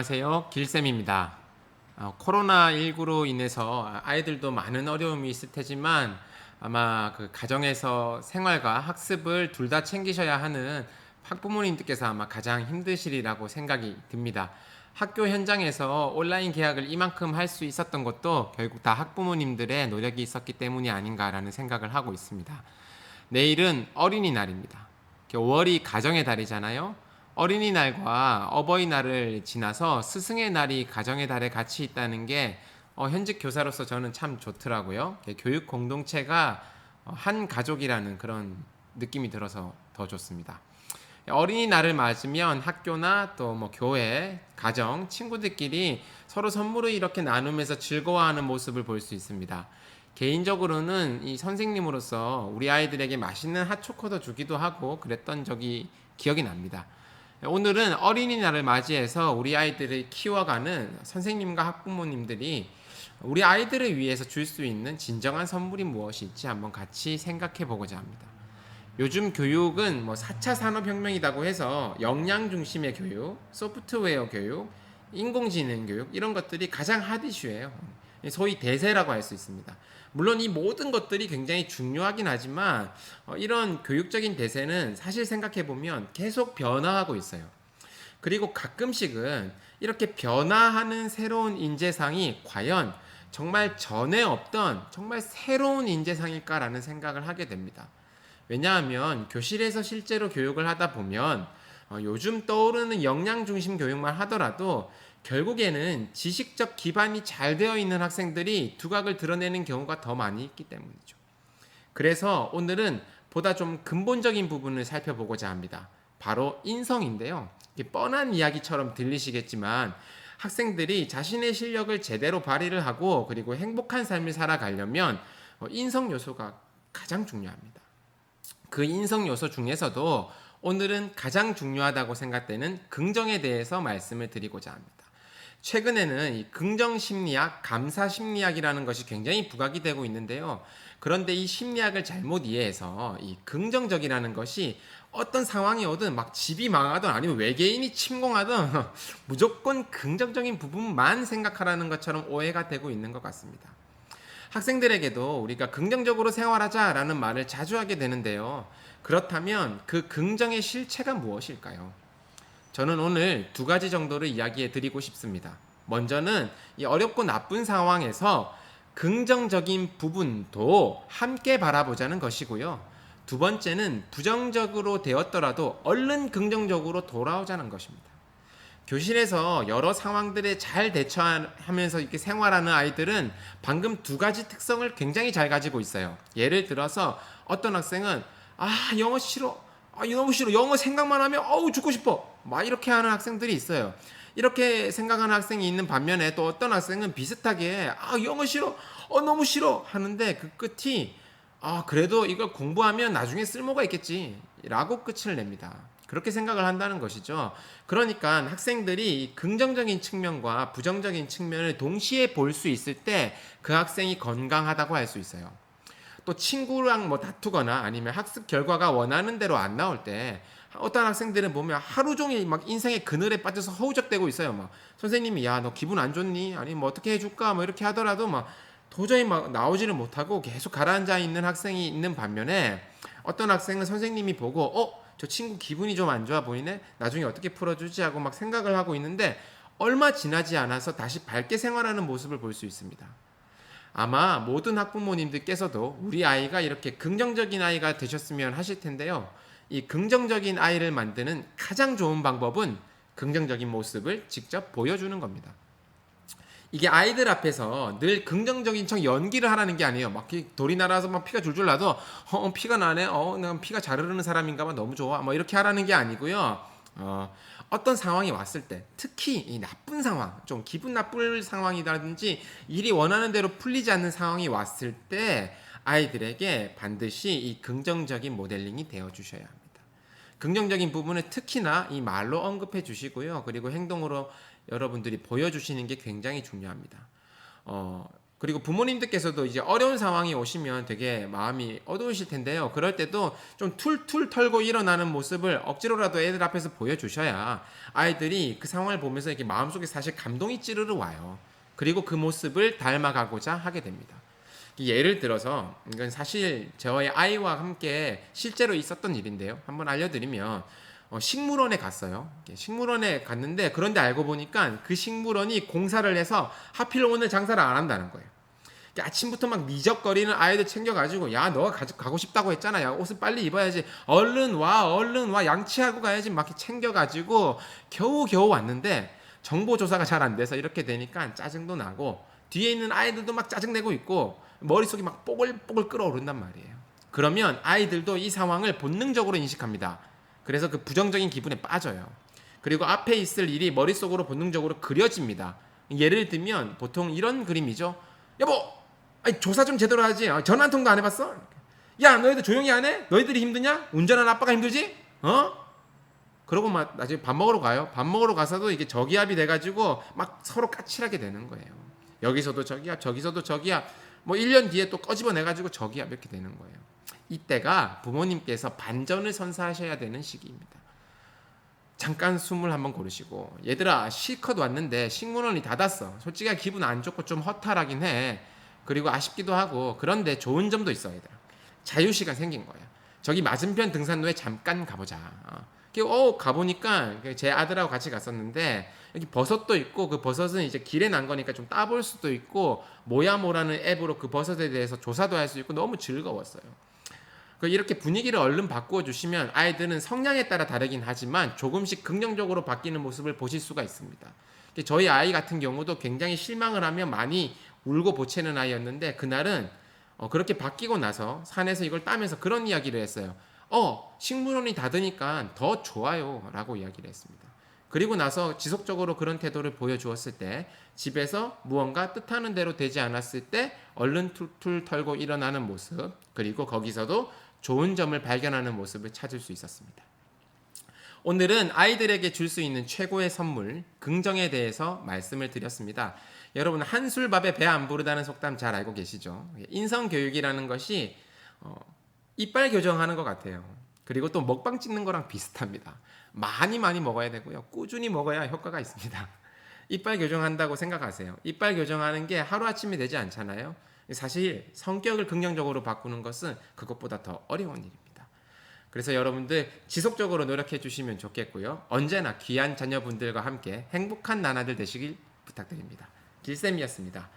안녕하세요. 길쌤입니다. 코로나19로 인해서 아이들도 많은 어려움이 있을 테지만 아마 그 가정에서 생활과 학습을 둘 다 챙기셔야 하는 학부모님들께서 아마 가장 힘드시리라고 생각이 듭니다. 학교 현장에서 온라인 개학을 이만큼 할 수 있었던 것도 결국 다 학부모님들의 노력이 있었기 때문이 아닌가라는 생각을 하고 있습니다. 내일은 어린이날입니다. 5월이 가정의 달이잖아요. 어린이날과 어버이날을 지나서 스승의 날이 가정의 달에 같이 있다는 게 현직 교사로서 저는 참 좋더라고요. 교육 공동체가 한 가족이라는 그런 느낌이 들어서 더 좋습니다. 어린이날을 맞으면 학교나 또 뭐 교회, 가정, 친구들끼리 서로 선물을 이렇게 나누면서 즐거워하는 모습을 볼 수 있습니다. 개인적으로는 이 선생님으로서 우리 아이들에게 맛있는 핫초코도 주기도 하고 그랬던 적이 기억이 납니다. 오늘은 어린이날을 맞이해서 우리 아이들을 키워가는 선생님과 학부모님들이 우리 아이들을 위해서 줄 수 있는 진정한 선물이 무엇일지 한번 같이 생각해 보고자 합니다. 요즘 교육은 뭐 4차 산업혁명이라고 해서 역량 중심의 교육, 소프트웨어 교육, 인공지능 교육 이런 것들이 가장 핫 이슈예요. 소위 대세라고 할 수 있습니다. 물론 이 모든 것들이 굉장히 중요하긴 하지만 이런 교육적인 대세는 사실 생각해 보면 계속 변화하고 있어요. 그리고 가끔씩은 이렇게 변화하는 새로운 인재상이 과연 정말 전에 없던 정말 새로운 인재상일까라는 생각을 하게 됩니다. 왜냐하면 교실에서 실제로 교육을 하다 보면 요즘 떠오르는 역량 중심 교육만 하더라도 결국에는 지식적 기반이 잘 되어 있는 학생들이 두각을 드러내는 경우가 더 많이 있기 때문이죠. 그래서 오늘은 보다 좀 근본적인 부분을 살펴보고자 합니다. 바로 인성인데요. 뻔한 이야기처럼 들리시겠지만 학생들이 자신의 실력을 제대로 발휘를 하고 그리고 행복한 삶을 살아가려면 인성 요소가 가장 중요합니다. 그 인성 요소 중에서도 오늘은 가장 중요하다고 생각되는 긍정에 대해서 말씀을 드리고자 합니다. 최근에는 이 긍정 심리학, 감사 심리학이라는 것이 굉장히 부각이 되고 있는데요. 그런데 이 심리학을 잘못 이해해서 이 긍정적이라는 것이 어떤 상황이 오든 막 집이 망하든 아니면 외계인이 침공하든 무조건 긍정적인 부분만 생각하라는 것처럼 오해가 되고 있는 것 같습니다. 학생들에게도 우리가 긍정적으로 생활하자라는 말을 자주 하게 되는데요. 그렇다면 그 긍정의 실체가 무엇일까요? 저는 오늘 두 가지 정도를 이야기해 드리고 싶습니다. 먼저는 이 어렵고 나쁜 상황에서 긍정적인 부분도 함께 바라보자는 것이고요. 두 번째는 부정적으로 되었더라도 얼른 긍정적으로 돌아오자는 것입니다. 교실에서 여러 상황들에 잘 대처하면서 이렇게 생활하는 아이들은 방금 두 가지 특성을 굉장히 잘 가지고 있어요. 예를 들어서 어떤 학생은 영어 싫어, 너무 싫어, 영어 생각만 하면 죽고 싶어 막 이렇게 하는 학생들이 있어요. 이렇게 생각하는 학생이 있는 반면에 또 어떤 학생은 비슷하게 영어 싫어, 너무 싫어 하는데 그 끝이 그래도 이걸 공부하면 나중에 쓸모가 있겠지 라고 끝을 냅니다. 그렇게 생각을 한다는 것이죠. 그러니까 학생들이 긍정적인 측면과 부정적인 측면을 동시에 볼 수 있을 때 그 학생이 건강하다고 할 수 있어요. 또 친구랑 뭐 다투거나 아니면 학습 결과가 원하는 대로 안 나올 때 어떤 학생들은 보면 하루 종일 막 인생의 그늘에 빠져서 허우적대고 있어요. 막 선생님이 야 너 기분 안 좋니? 아니 뭐 어떻게 해줄까? 뭐 이렇게 하더라도 막 도저히 막 나오지를 못하고 계속 가라앉아 있는 학생이 있는 반면에 어떤 학생은 선생님이 보고 저 친구 기분이 좀 안 좋아 보이네? 나중에 어떻게 풀어주지? 하고 막 생각을 하고 있는데 얼마 지나지 않아서 다시 밝게 생활하는 모습을 볼 수 있습니다. 아마 모든 학부모님들께서도 우리 아이가 이렇게 긍정적인 아이가 되셨으면 하실 텐데요. 이 긍정적인 아이를 만드는 가장 좋은 방법은 긍정적인 모습을 직접 보여주는 겁니다. 이게 아이들 앞에서 늘 긍정적인 척 연기를 하라는 게 아니에요. 막 돌이 날아서 막 피가 줄줄 나도 피가 나네. 난 피가 잘 흐르는 사람인가 봐. 너무 좋아. 뭐 이렇게 하라는 게 아니고요. 어떤 상황이 왔을 때 특히 이 나쁜 상황, 좀 기분 나쁠 상황이라든지 일이 원하는 대로 풀리지 않는 상황이 왔을 때 아이들에게 반드시 이 긍정적인 모델링이 되어 주셔야 합니다. 긍정적인 부분을 특히나 이 말로 언급해 주시고요. 그리고 행동으로 여러분들이 보여주시는 게 굉장히 중요합니다. 그리고 부모님들께서도 이제 어려운 상황이 오시면 되게 마음이 어두우실 텐데요. 그럴 때도 좀 툴툴 털고 일어나는 모습을 억지로라도 애들 앞에서 보여주셔야 아이들이 그 상황을 보면서 이렇게 마음속에 사실 감동이 찌르르 와요. 그리고 그 모습을 닮아가고자 하게 됩니다. 예를 들어서 이건 사실 저의 아이와 함께 실제로 있었던 일인데요. 한번 알려드리면 식물원에 갔어요. 식물원에 갔는데 그런데 알고 보니까 그 식물원이 공사를 해서 하필 오늘 장사를 안 한다는 거예요. 아침부터 막 미적거리는 아이들 챙겨가지고 야 너가 가고 싶다고 했잖아. 야 옷을 빨리 입어야지. 얼른 와 양치하고 가야지. 막 챙겨가지고 겨우 왔는데 정보조사가 잘 안 돼서 이렇게 되니까 짜증도 나고 뒤에 있는 아이들도 막 짜증내고 있고 머릿속이 막 뽀글뽀글 끓어오른단 말이에요. 그러면 아이들도 이 상황을 본능적으로 인식합니다. 그래서 그 부정적인 기분에 빠져요. 그리고 앞에 있을 일이 머릿속으로 본능적으로 그려집니다. 예를 들면 보통 이런 그림이죠. 여보, 아니, 조사 좀 제대로 하지. 전화 한 통도 안 해봤어? 야, 너희들 조용히 안 해? 너희들이 힘드냐? 운전하는 아빠가 힘들지? 그러고 막 나중에 밥 먹으러 가요. 밥 먹으러 가서도 이게 저기압이 돼가지고 막 서로 까칠하게 되는 거예요. 여기서도 저기압, 저기서도 저기압. 뭐 1년 뒤에 또 꺼집어내가지고 저기압 이렇게 되는 거예요. 이때가 부모님께서 반전을 선사하셔야 되는 시기입니다. 잠깐 숨을 한번 고르시고 얘들아 실컷 왔는데 식물원이 닫았어. 솔직히 기분 안 좋고 좀 허탈하긴 해. 그리고 아쉽기도 하고 그런데 좋은 점도 있어 얘들아. 자유시간 생긴 거야. 저기 맞은편 등산로에 잠깐 가보자. 가보니까 제 아들하고 같이 갔었는데 여기 버섯도 있고 그 버섯은 이제 길에 난 거니까 좀 따볼 수도 있고 모야모라는 앱으로 그 버섯에 대해서 조사도 할 수 있고 너무 즐거웠어요. 이렇게 분위기를 얼른 바꾸어 주시면 아이들은 성향에 따라 다르긴 하지만 조금씩 긍정적으로 바뀌는 모습을 보실 수가 있습니다. 저희 아이 같은 경우도 굉장히 실망을 하면 많이 울고 보채는 아이였는데 그날은 그렇게 바뀌고 나서 산에서 이걸 따면서 그런 이야기를 했어요. 식물원이 닫으니까 더 좋아요 라고 이야기를 했습니다. 그리고 나서 지속적으로 그런 태도를 보여주었을 때 집에서 무언가 뜻하는 대로 되지 않았을 때 얼른 툴툴 털고 일어나는 모습, 그리고 거기서도 좋은 점을 발견하는 모습을 찾을 수 있었습니다. 오늘은 아이들에게 줄 수 있는 최고의 선물, 긍정에 대해서 말씀을 드렸습니다. 여러분 한술밥에 배 안 부르다는 속담 잘 알고 계시죠? 인성교육이라는 것이 이빨 교정하는 것 같아요. 그리고 또 먹방 찍는 거랑 비슷합니다. 많이 먹어야 되고요. 꾸준히 먹어야 효과가 있습니다. 이빨 교정한다고 생각하세요. 이빨 교정하는 게 하루아침에 되지 않잖아요. 사실 성격을 긍정적으로 바꾸는 것은 그것보다 더 어려운 일입니다. 그래서 여러분들 지속적으로 노력해 주시면 좋겠고요. 언제나 귀한 자녀분들과 함께 행복한 나날들 되시길 부탁드립니다. 길쌤이었습니다.